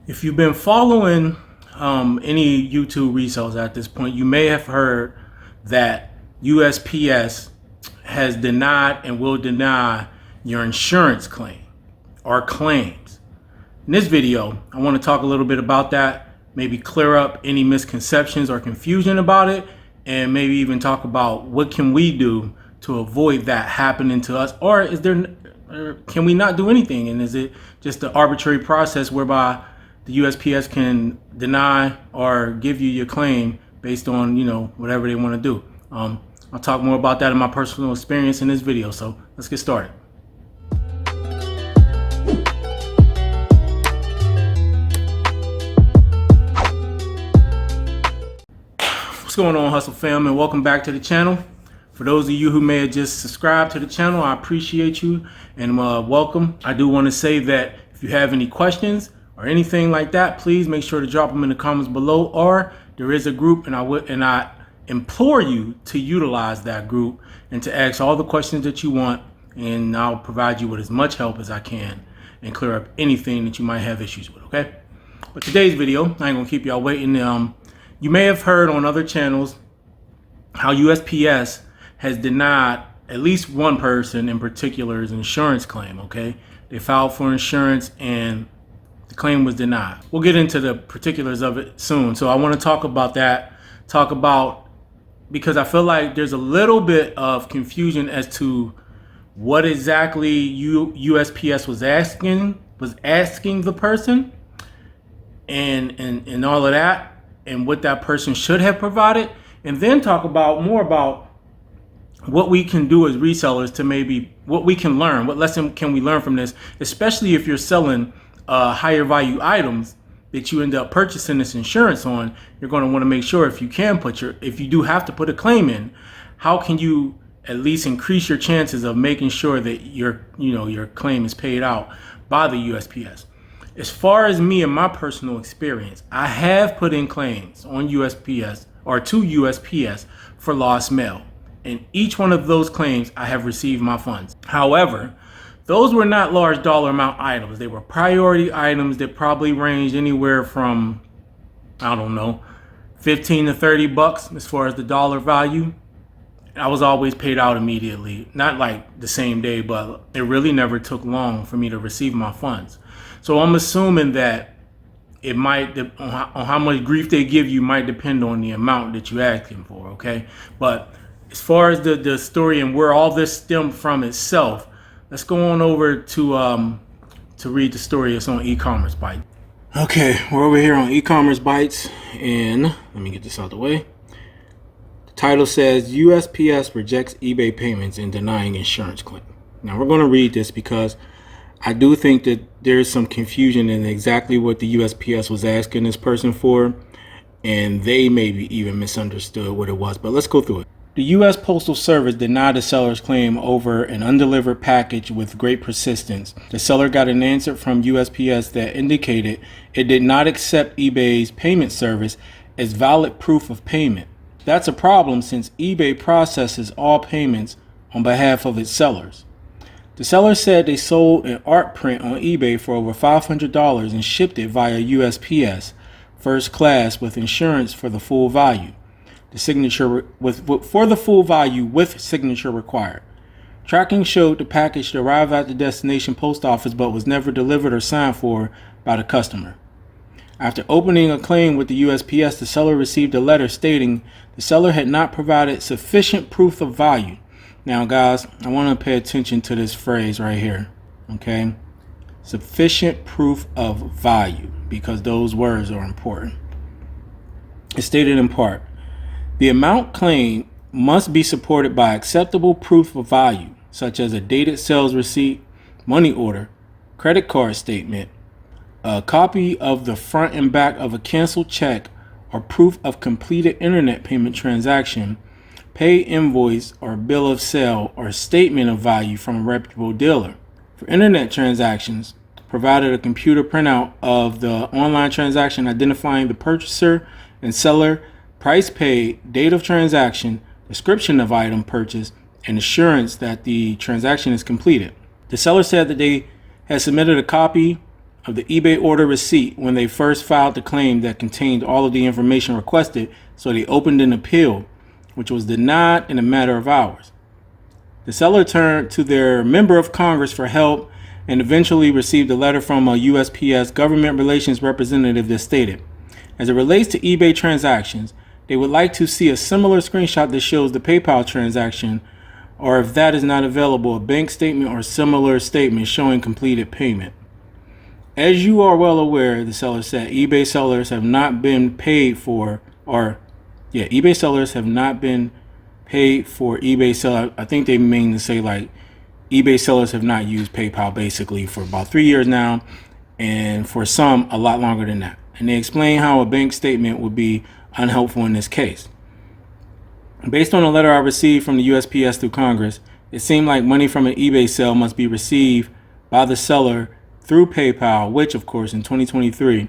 If you've been following any YouTube resellers at this point, you may have heard that USPS has denied and will deny your insurance claim or claims. In this video, I want to talk a little bit about that, maybe clear up any misconceptions or confusion about it, and maybe even talk about what can we do to avoid that happening to us, or can we not do anything, and is it just an arbitrary process whereby the USPS can deny or give you your claim based on whatever they want to do. I'll talk more about that in my personal experience in this video, so let's get started. What's going on, Hustle fam, and welcome back to the channel. For those of you who may have just subscribed to the channel, I appreciate you and welcome. I do want to say that if you have any questions or anything like that, please make sure to drop them in the comments below, or there is a group, and I implore you to utilize that group and to ask all the questions that you want, and I'll provide you with as much help as I can and clear up anything that you might have issues with, okay? But today's video, I ain't gonna keep y'all waiting. You may have heard on other channels how USPS has denied at least one person in particular's insurance claim, okay? They filed for insurance and the claim was denied. We'll get into the particulars of it soon. So I want to talk about that, because I feel like there's a little bit of confusion as to what exactly USPS was asking the person and all of that, and what that person should have provided, and then talk about more about what we can do as resellers to maybe what we can learn, what lesson can we learn from this, especially if you're selling higher value items that you end up purchasing this insurance on. You're going to want to make sure, if you do have to put a claim in, how can you at least increase your chances of making sure that your claim is paid out by the USPS. As far as me and my personal experience, I have put in claims on USPS or to USPS for lost mail. In each one of those claims, I have received my funds. However, those were not large dollar amount items. They were priority items that probably ranged anywhere from, I don't know, 15 to 30 bucks as far as the dollar value. I was always paid out immediately. Not like the same day, but it really never took long for me to receive my funds. So I'm assuming that it might, on how much grief they give you, might depend on the amount that you're asking for, okay? But as far as the story and where all this stemmed from itself, let's go on over to read the story. It's on e-commerce Bytes. Okay, we're over here on e-commerce Bytes, and let me get this out of the way. The title says USPS rejects eBay payments and denying insurance claim. Now we're going to read this because I do think that there's some confusion in exactly what the USPS was asking this person for, and they maybe even misunderstood what it was. But let's go through it. The U.S. Postal Service denied the seller's claim over an undelivered package with great persistence. The seller got an answer from USPS that indicated it did not accept eBay's payment service as valid proof of payment. That's a problem since eBay processes all payments on behalf of its sellers. The seller said they sold an art print on eBay for over $500 and shipped it via USPS, first class, with insurance for the full value. The signature for the full value with signature required. Tracking showed the package arrived at the destination post office but was never delivered or signed for by the customer. After opening a claim with the USPS, the seller received a letter stating the seller had not provided sufficient proof of value. Now, guys, I want to pay attention to this phrase right here, okay? Sufficient proof of value, because those words are important. It's stated in part, the amount claimed must be supported by acceptable proof of value, such as a dated sales receipt, money order, credit card statement, a copy of the front and back of a canceled check, or proof of completed internet payment transaction, pay invoice or bill of sale, or statement of value from a reputable dealer. For internet transactions, provided a computer printout of the online transaction identifying the purchaser and seller, price paid, date of transaction, description of item purchased, and assurance that the transaction is completed. The seller said that they had submitted a copy of the eBay order receipt when they first filed the claim that contained all of the information requested, so they opened an appeal, which was denied in a matter of hours. The seller turned to their member of Congress for help and eventually received a letter from a USPS government relations representative that stated, as it relates to eBay transactions, they would like to see a similar screenshot that shows the PayPal transaction, or if that is not available, a bank statement or similar statement showing completed payment. As you are well aware, the seller said, eBay sellers have not been paid for, eBay sellers have not been paid for eBay seller. I think they mean to say like eBay sellers have not used PayPal basically for about 3 years now, and for some a lot longer than that. And they explain how a bank statement would be unhelpful in this case. Based on a letter I received from the USPS through Congress, it seemed like money from an eBay sale must be received by the seller through PayPal, which of course in 2023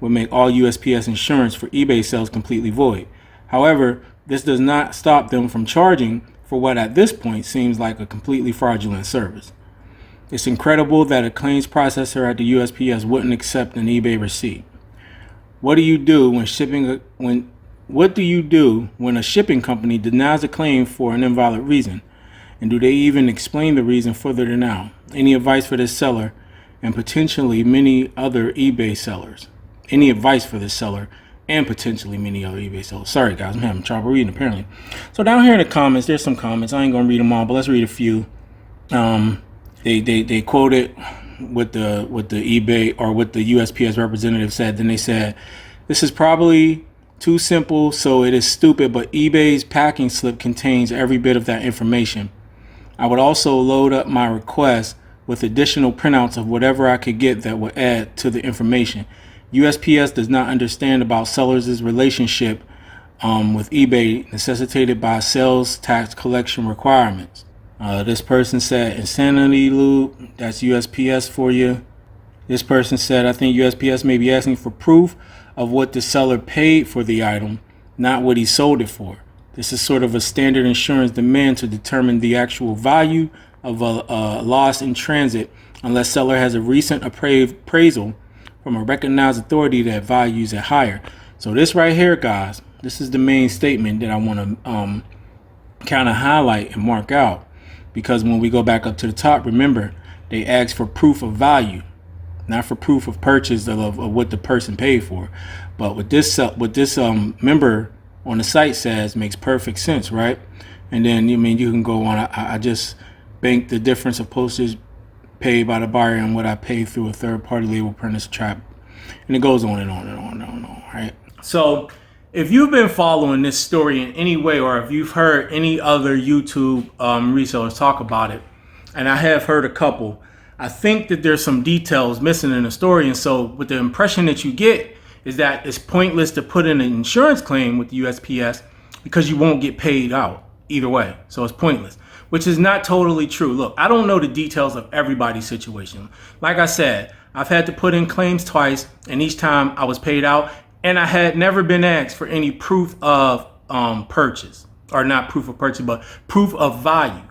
would make all USPS insurance for eBay sales completely void. However, this does not stop them from charging for what at this point seems like a completely fraudulent service. It's incredible that a claims processor at the USPS wouldn't accept an eBay receipt. What do you do when a shipping company denies a claim for an invalid reason? And do they even explain the reason for the denial? Any advice for this seller and potentially many other eBay sellers? Any advice for this seller and potentially many other eBay sellers? Sorry guys, I'm having trouble reading apparently. So down here in the comments, there's some comments. I ain't gonna read them all, but let's read a few. They quoted what the eBay or what the USPS representative said. Then they said, this is probably too simple, so it is stupid, but eBay's packing slip contains every bit of that information. I would also load up my request with additional printouts of whatever I could get that would add to the information. USPS does not understand about sellers' relationship with eBay necessitated by sales tax collection requirements. This person said, insanity loop, that's USPS for you. This person said, I think USPS may be asking for proof of what the seller paid for the item, not what he sold it for. This is sort of a standard insurance demand to determine the actual value of a loss in transit unless seller has a recent appraisal from a recognized authority that values it higher. So this right here, guys, this is the main statement that I want to kind of highlight and mark out, because when we go back up to the top, remember, they ask for proof of value, not for proof of purchase of what the person paid for. But what this member on the site says makes perfect sense, right? And then you can go on. I just banked the difference of postage paid by the buyer and what I paid through a third-party label printer's trap, and it goes on and on and on and on and on, right? So if you've been following this story in any way, or if you've heard any other YouTube resellers talk about it, and I have heard a couple, I think that there's some details missing in the story. And so with the impression that you get is that it's pointless to put in an insurance claim with the USPS because you won't get paid out either way. So it's pointless, which is not totally true. Look, I don't know the details of everybody's situation. Like I said, I've had to put in claims twice, and each time I was paid out, and I had never been asked for any proof of purchase, or not proof of purchase, but proof of value.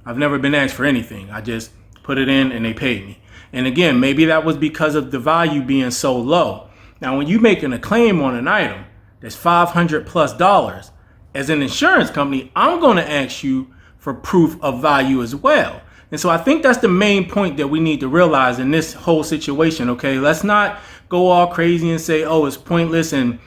I've never been asked for anything. I just put it in and they paid me. And again, maybe that was because of the value being so low. Now, when you're making a claim on an item that's $500+ as an insurance company, I'm going to ask you for proof of value as well. And so I think that's the main point that we need to realize in this whole situation. Okay, let's not go all crazy and say, oh, it's pointless. And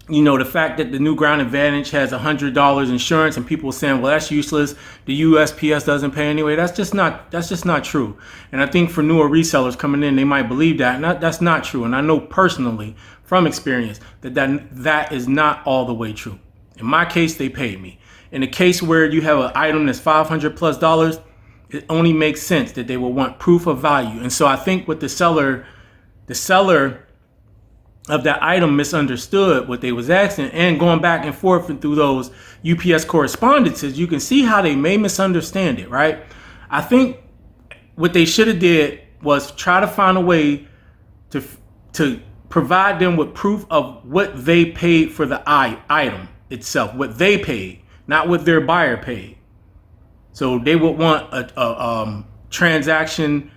the fact that the New Ground Advantage has $100 insurance and people saying, well, that's useless, the USPS doesn't pay anyway. That's just not true. And I think for newer resellers coming in, they might believe that, and that's not true. And I know personally from experience that is not all the way true. In my case, they paid me. In a case where you have an item that's $500+, it only makes sense that they will want proof of value. And so I think what the seller of that item misunderstood what they was asking, and going back and forth and through those UPS correspondences, you can see how they may misunderstand it, right? I think what they should have did was try to find a way to provide them with proof of what they paid for the item itself, what they paid, not what their buyer paid. So they would want a transaction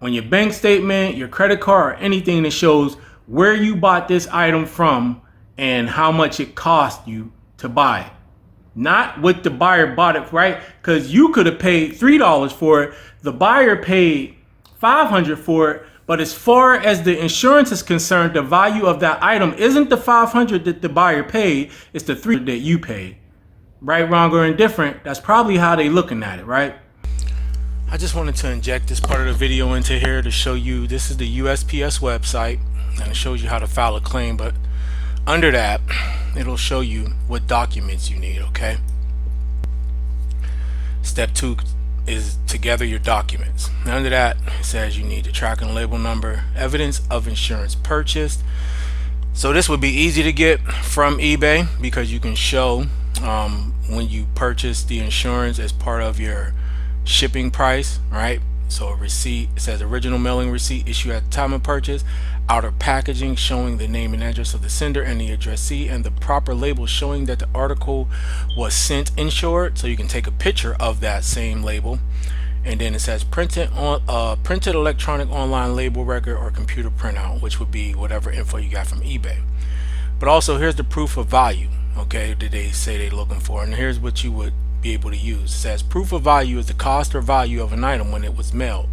on your bank statement, your credit card, or anything that shows where you bought this item from and how much it cost you to buy it. Not what the buyer bought it, right? Because you could have paid $3 for it. The buyer paid $500 for it. But as far as the insurance is concerned, the value of that item isn't the $500 that the buyer paid. It's the $300 that you paid. Right, wrong, or indifferent. That's probably how they looking at it, right? I just wanted to inject this part of the video into here to show you this is the USPS website, and it shows you how to file a claim, but under that it'll show you what documents you need. Okay, step 2 is to gather your documents. And under that it says you need the tracking label number, evidence of insurance purchased. So this would be easy to get from eBay because you can show when you purchase the insurance as part of your shipping price, right? So a receipt, it says original mailing receipt issued at the time of purchase, outer packaging showing the name and address of the sender and the addressee, and the proper label showing that the article was sent insured. So you can take a picture of that same label. And then it says printed electronic online label record or computer printout, which would be whatever info you got from eBay. But also here's the proof of value, okay, that they say they're looking for. And here's what you would be able to use. It says proof of value is the cost or value of an item when it was mailed.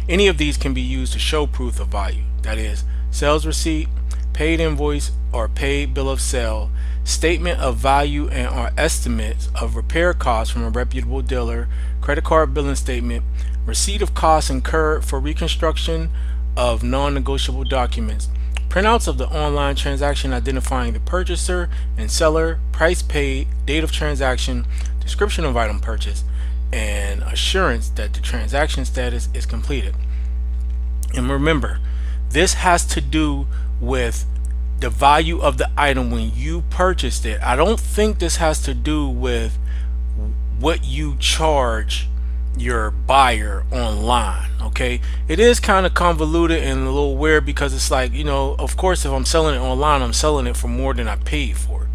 Any of these can be used to show proof of value. That is sales receipt, paid invoice or paid bill of sale, statement of value and or estimates of repair costs from a reputable dealer, credit card billing statement, receipt of costs incurred for reconstruction of non-negotiable documents, printouts of the online transaction identifying the purchaser and seller, price paid, date of transaction, description of item purchased, and assurance that the transaction status is completed. And remember, this has to do with the value of the item when you purchased it. I don't think this has to do with what you charge your buyer online. Okay, it is kind of convoluted and a little weird because it's like, you know, of course if I'm selling it online, I'm selling it for more than I paid for it.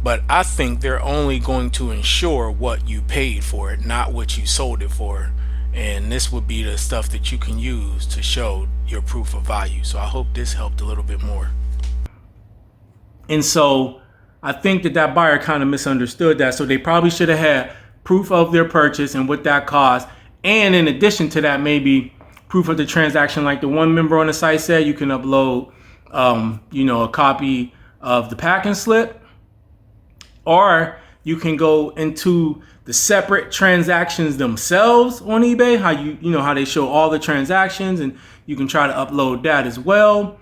But I think they're only going to insure what you paid for it, not what you sold it for. And this would be the stuff that you can use to show your proof of value. So I hope this helped a little bit more. And so I think that buyer kind of misunderstood that. So they probably should have had proof of their purchase and what that cost. And in addition to that, maybe proof of the transaction, like the one member on the site said, you can upload, a copy of the packing slip, or you can go into the separate transactions themselves on eBay, how they show all the transactions, and you can try to upload that as well.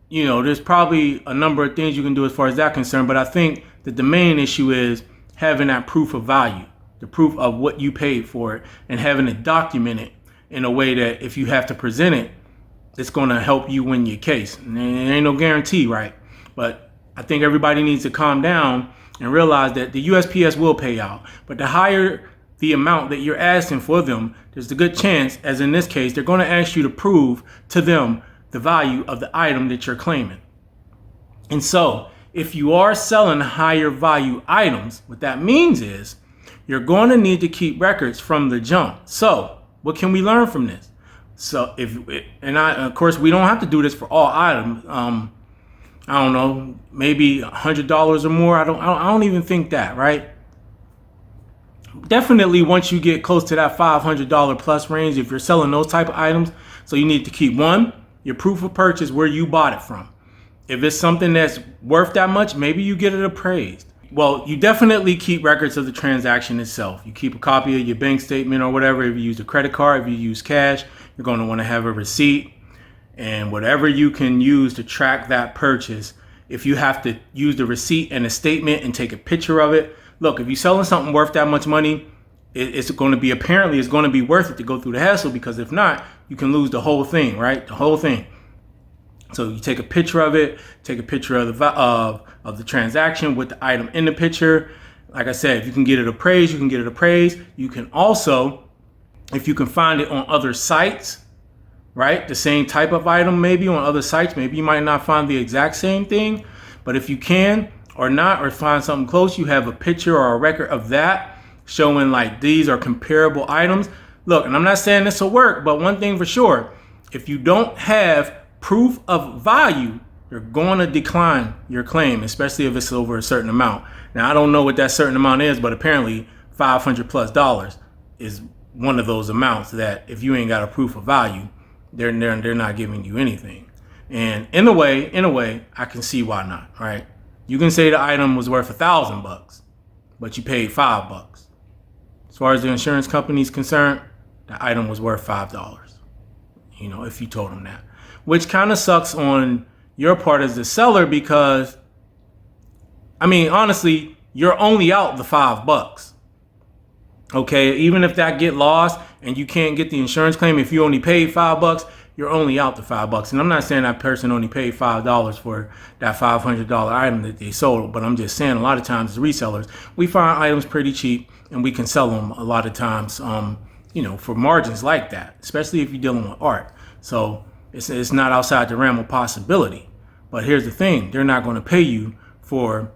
You know, there's probably a number of things you can do as far as that concerned, but I think that the main issue is having that proof of value, the proof of what you paid for it, and having it documented in a way that if you have to present it, it's going to help you win your case. And there ain't no guarantee, right? But I think everybody needs to calm down and realize that the USPS will pay out. But the higher the amount that you're asking for them, there's a good chance, as in this case, they're going to ask you to prove to them the value of the item that you're claiming. And so if you are selling higher value items, what that means is you're going to need to keep records from the jump. So what can we learn from this? So of course, we don't have to do this for all items. I don't know, maybe $100 or more. I don't even think that, right? Definitely once you get close to that $500 plus range, if you're selling those type of items, so you need to keep one, your proof of purchase, where you bought it from. If it's something that's worth that much, maybe you get it appraised. Well, you definitely keep records of the transaction itself. You keep a copy of your bank statement or whatever. If you use a credit card, if you use cash, you're going to want to have a receipt. And whatever you can use to track that purchase, if you have to use the receipt and a statement and take a picture of it. Look, if you're selling something worth that much money, it's going to be worth it to go through the hassle, because if not, you can lose the whole thing, right? The whole thing. So you take a picture of it, take a picture of the transaction with the item in the picture. Like I said, if you can get it appraised, you can get it appraised. You can also, if you can find it on other sites, right? The same type of item maybe on other sites. Maybe you might not find the exact same thing, but if you can or not, or find something close, you have a picture or a record of that showing like these are comparable items. look, and I'm not saying this will work, but one thing for sure, if you don't have proof of value, you're going to decline your claim, especially if it's over a certain amount. Now, I don't know what that certain amount is, but apparently $500+ is one of those amounts that if you ain't got a proof of value, they're not giving you anything. And in a way, I can see why not, right? You can say the item was worth $1,000, but you paid $5. As far as the insurance company is concerned, the item was worth $5. If you told them that, which kind of sucks on your part as the seller, because honestly, you're only out the $5. Okay, even if that get lost and you can't get the insurance claim, if you only paid $5, you're only out the $5. And I'm not saying that person only paid $5 for that $500 item that they sold, but I'm just saying a lot of times as resellers, we find items pretty cheap and we can sell them a lot of times, for margins like that, especially if you're dealing with art. So it's not outside the realm of possibility. But here's the thing, they're not going to pay you for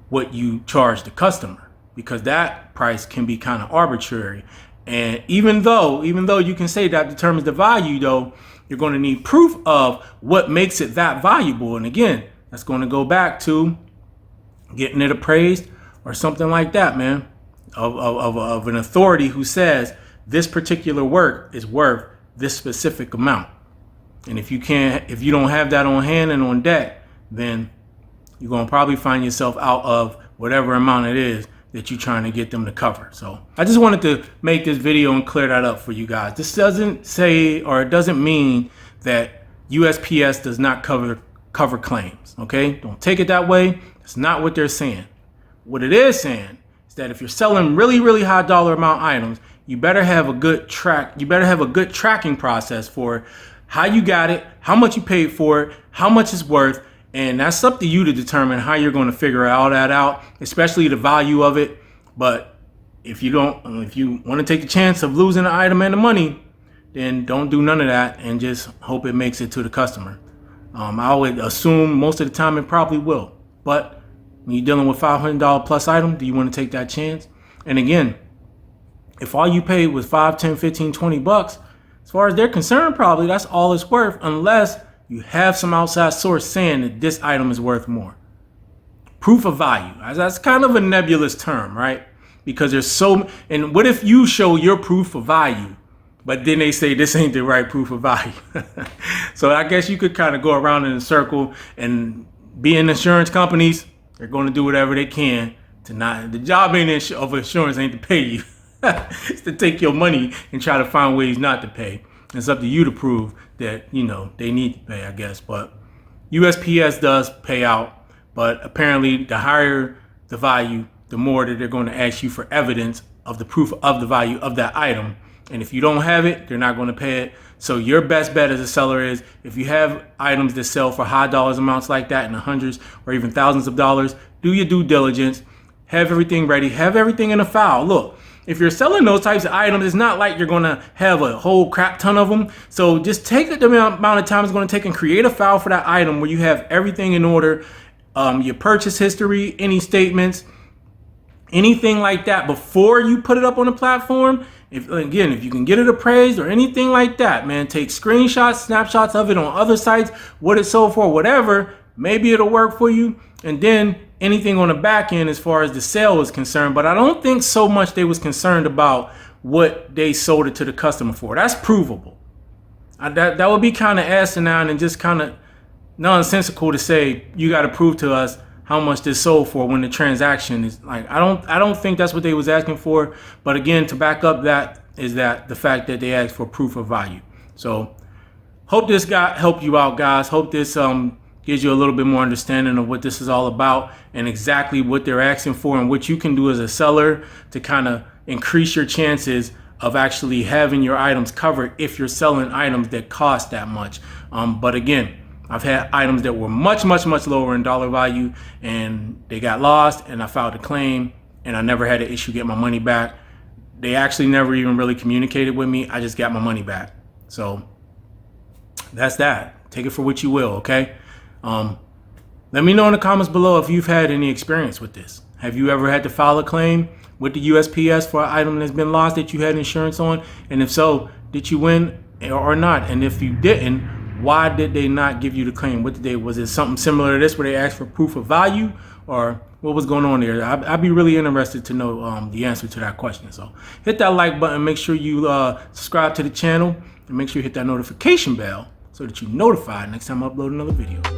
what you charge the customer, because that price can be kind of arbitrary. And even though you can say that determines the value, though, you're going to need proof of what makes it that valuable. And again, that's going to go back to getting it appraised or something like that, man, of an authority who says this particular work is worth this specific amount. And if you don't have that on hand and on deck, then you're going to probably find yourself out of whatever amount it is that you're trying to get them to cover. So I just wanted to make this video and clear that up for you guys. This doesn't say, or it doesn't mean that USPS does not cover claims. Okay, don't take it that way. That's not what they're saying. What it is saying is that if you're selling really, really high dollar amount items, you better have a good tracking process for how you got it, how much you paid for it, how much it's worth. And that's up to you to determine how you're going to figure all that out, especially the value of it. But if you want to take the chance of losing the item and the money, then don't do none of that and just hope it makes it to the customer. I would assume most of the time it probably will. But when you're dealing with $500 plus item, do you want to take that chance? And again, if all you paid was $5, $10, $15, $20, as far as they're concerned, probably that's all it's worth, unless you have some outside source saying that this item is worth more. Proof of value. That's kind of a nebulous term, right? Because and what if you show your proof of value, but then they say this ain't the right proof of value? So I guess you could kind of go around in a circle, and being insurance companies, they're going to do whatever they can to not, the job of insurance ain't to pay you. It's to take your money and try to find ways not to pay. It's up to you to prove that, they need to pay, I guess. But USPS does pay out. But apparently, the higher the value, the more that they're going to ask you for evidence of the proof of the value of that item. And if you don't have it, they're not going to pay it. So your best bet as a seller is, if you have items that sell for high dollars amounts like that in the hundreds or even thousands of dollars, do your due diligence. Have everything ready. Have everything in a file. Look, if you're selling those types of items, it's not like you're going to have a whole crap ton of them. So just take the amount of time it's going to take and create a file for that item where you have everything in order, your purchase history, any statements, anything like that before you put it up on the platform. If you can get it appraised or anything like that, man, take screenshots, snapshots of it on other sites, what it sold for, whatever, maybe it'll work for you. And then anything on the back end as far as the sale is concerned. But I don't think so much they was concerned about what they sold it to the customer for. That's provable. That would be kind of asinine and just kind of nonsensical to say you got to prove to us how much this sold for when the transaction is like, I don't think that's what they was asking for. But again, to back up that is that the fact that they asked for proof of value. So hope this helped you out, guys. Hope this gives you a little bit more understanding of what this is all about and exactly what they're asking for and what you can do as a seller to kind of increase your chances of actually having your items covered if you're selling items that cost that much. But again, I've had items that were much, much, much lower in dollar value and they got lost and I filed a claim and I never had an issue getting my money back. They actually never even really communicated with me. I just got my money back. So that's that. Take it for what you will, okay? Let me know in the comments below if you've had any experience with this. Have you ever had to file a claim with the USPS for an item that's been lost that you had insurance on? And if so, did you win or not? And if you didn't, why did they not give you the claim? Was it something similar to this where they asked for proof of value, or what was going on there? I'd be really interested to know the answer to that question. So hit that like button, make sure you subscribe to the channel, and make sure you hit that notification bell so that you're notified next time I upload another video.